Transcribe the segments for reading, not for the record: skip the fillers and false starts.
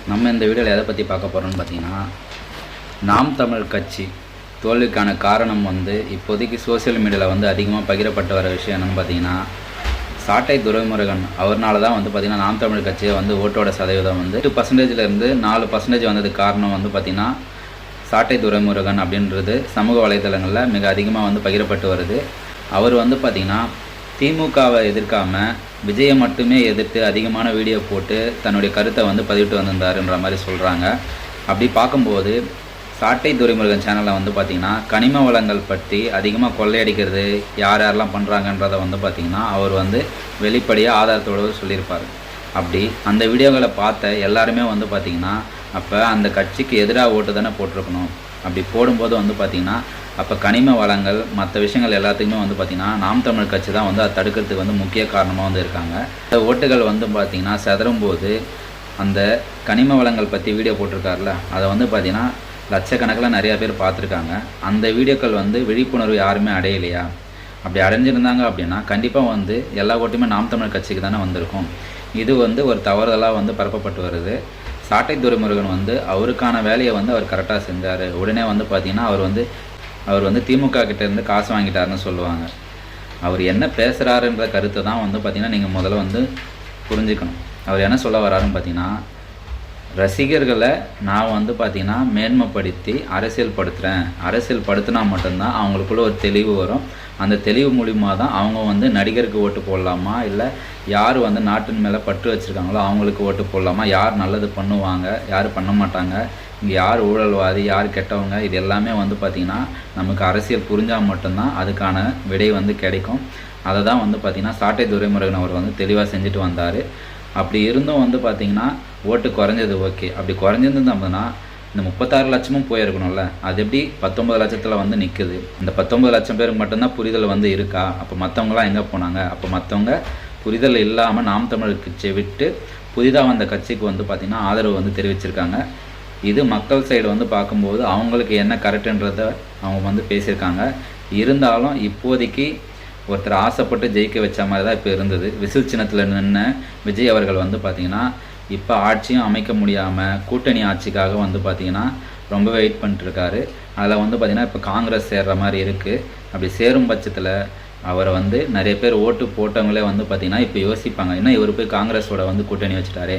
நம்ம இந்த வீடியோவில் எதை பற்றி பார்க்க போகிறோம்னு பார்த்தீங்கன்னா, நாம் தமிழ் கட்சி தோல்விக்கான காரணம் இப்போதைக்கு சோசியல் மீடியாவில் அதிகமாக பகிரப்பட்டு வர விஷயம் என்னென்னு பார்த்தீங்கன்னா, சாட்டை துரைமுருகன் அவர்னால தான் பார்த்திங்கன்னா நாம் தமிழ் கட்சியை ஓட்டோட சதவீதம் 8%லேருந்து 4% வந்ததுக்கு காரணம் பார்த்திங்கன்னா சாட்டை துரைமுருகன் அப்படின்றது சமூக வலைதளங்களில் மிக அதிகமாக பகிரப்பட்டு வருது. அவர் பார்த்திங்கன்னா திமுகவை எதிர்க்காமல் விஜயை மட்டுமே எதிர்த்து அதிகமான வீடியோ போட்டு தன்னுடைய கருத்தை பதிவிட்டு வந்திருந்தாருன்ற மாதிரி சொல்கிறாங்க. அப்படி பார்க்கும்போது சாட்டை துரைமுருகன் சேனலில் பார்த்திங்கன்னா கனிம வளங்கள் பற்றி அதிகமாக கொள்ளையடிக்கிறது யார் யாரெல்லாம் பண்ணுறாங்கன்றதை பார்த்திங்கன்னா அவர் வெளிப்படையாக ஆதாரத்தோடு சொல்லியிருப்பார். அப்படி அந்த வீடியோக்களை பார்த்த எல்லாருமே பார்த்திங்கன்னா அப்போ அந்த கட்சிக்கு எதிராக ஓட்டு தானே போட்டிருக்கணும். அப்படி போடும்போது பார்த்திங்கன்னா அப்போ கனிம வளங்கள் மற்ற விஷயங்கள் எல்லாத்துக்குமே பார்த்திங்கன்னா நாம் தமிழ் கட்சி தான் அதை தடுக்கிறதுக்கு முக்கிய காரணமாக இருக்காங்க. இந்த ஓட்டுகள் பார்த்திங்கன்னா செதறும்போது அந்த கனிம வளங்கள் பற்றி வீடியோ போட்டிருக்காருல அதை பார்த்திங்கன்னா லட்சக்கணக்கில் நிறையா பேர் பார்த்துருக்காங்க. அந்த வீடியோக்கள் விழிப்புணர்வு யாருமே அடையலையா? அப்படி அடைஞ்சிருந்தாங்க அப்படின்னா கண்டிப்பாக எல்லா ஓட்டுமே நாம் தமிழ் கட்சிக்கு தானே வந்திருக்கும். இது ஒரு தவறுதலாக பரப்பப்பட்டு வருது. சாட்டை துரைமுருகன் அவருக்கான வேலையை அவர் கரெக்டாக செஞ்சார். உடனே பார்த்திங்கன்னா அவர் திமுக கிட்டேருந்து காசு வாங்கிட்டாருன்னு சொல்லுவாங்க. அவர் என்ன பேசுகிறாருன்ற கருத்தை தான் பார்த்திங்கன்னா நீங்கள் முதல்ல புரிஞ்சுக்கணும். அவர் என்ன சொல்ல வராருன்னு பார்த்திங்கன்னா, ரசிகர்களை நான் பார்த்திங்கன்னா மேன்மைப்படுத்தி அரசியல் படுத்தினா மட்டும்தான் அவங்களுக்குள்ள ஒரு தெளிவு வரும். அந்த தெளிவு மூலிமா தான் அவங்க நடிகருக்கு ஓட்டு போடலாமா, இல்லை யார் நாட்டின் மேலே பற்று வச்சுருக்காங்களோ அவங்களுக்கு ஓட்டு போடலாமா, யார் நல்லது பண்ணுவாங்க, யார் பண்ண மாட்டாங்க, இங்கே யார் ஊழல்வாதி, யார் கெட்டவங்க, இது எல்லாமே பார்த்திங்கன்னா நமக்கு அரசியல் புரிஞ்சால் மட்டும்தான் அதுக்கான விடை கிடைக்கும். அதை தான் பார்த்திங்கன்னா சாட்டை துரைமுருகன் அவர் தெளிவாக செஞ்சுட்டு வந்தார். அப்படி இருந்தும் பார்த்திங்கன்னா ஓட்டு குறைஞ்சது ஓகே. அப்படி குறைஞ்சிருந்தோம்னா இந்த 36 லட்சமும் போயிருக்கணும்ல. அது எப்படி 19 லட்சத்தில் நிற்குது? இந்த 19 லட்சம் பேருக்கு மட்டும்தான் புரிதல் இருக்கா? அப்போ மற்றவங்களாம் எங்கே போனாங்க? அப்போ மற்றவங்க புரிதல் இல்லாமல் நாம் தமிழ் கட்சியை விட்டு புதிதாக வந்த கட்சிக்கு பார்த்திங்கன்னா ஆதரவு தெரிவிச்சிருக்காங்க. இது மக்கள் சைடு பார்க்கும்போது அவங்களுக்கு என்ன கரெக்டுன்றதை அவங்க பேசியிருக்காங்க. இருந்தாலும் இப்போதைக்கு ஒருத்தர் ஆசைப்பட்டு ஜெயிக்க வச்ச மாதிரி தான் இப்போ இருந்தது. விசில் சின்னத்தில் நின்று விஜய் அவர்கள் பார்த்திங்கன்னா இப்போ ஆட்சியும் அமைக்க முடியாமல் கூட்டணி ஆட்சிக்காக பார்த்திங்கன்னா ரொம்ப வெயிட் பண்ணிட்டுருக்காரு. அதில் பார்த்திங்கன்னா இப்போ காங்கிரஸ் சேர்கிற மாதிரி இருக்குது. அப்படி சேரும் பட்சத்தில் அவரை நிறைய பேர் ஓட்டு போட்டவங்களே பார்த்திங்கன்னா இப்போ யோசிப்பாங்க, ஏன்னா இவர் போய் காங்கிரஸோட கூட்டணி வச்சுட்டாரே,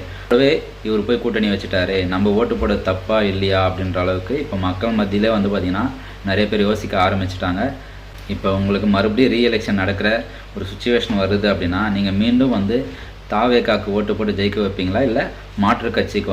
இவர் போய் கூட்டணி வச்சுட்டாரே, நம்ம ஓட்டு போட தப்பா இல்லையா அப்படின்ற அளவுக்கு இப்போ மக்கள் மத்தியிலே பார்த்திங்கன்னா நிறைய பேர் யோசிக்க ஆரம்பிச்சிட்டாங்க. இப்போ உங்களுக்கு மறுபடியும் ரீஎலெக்ஷன் நடக்கிற ஒரு சுச்சுவேஷன் வருது அப்படின்னா நீங்கள் மீண்டும் தாவேகாக்கு ஓட்டு போட்டு ஜெயிக்க வைப்பீங்களா, இல்லை மாற்று கட்சிக்கு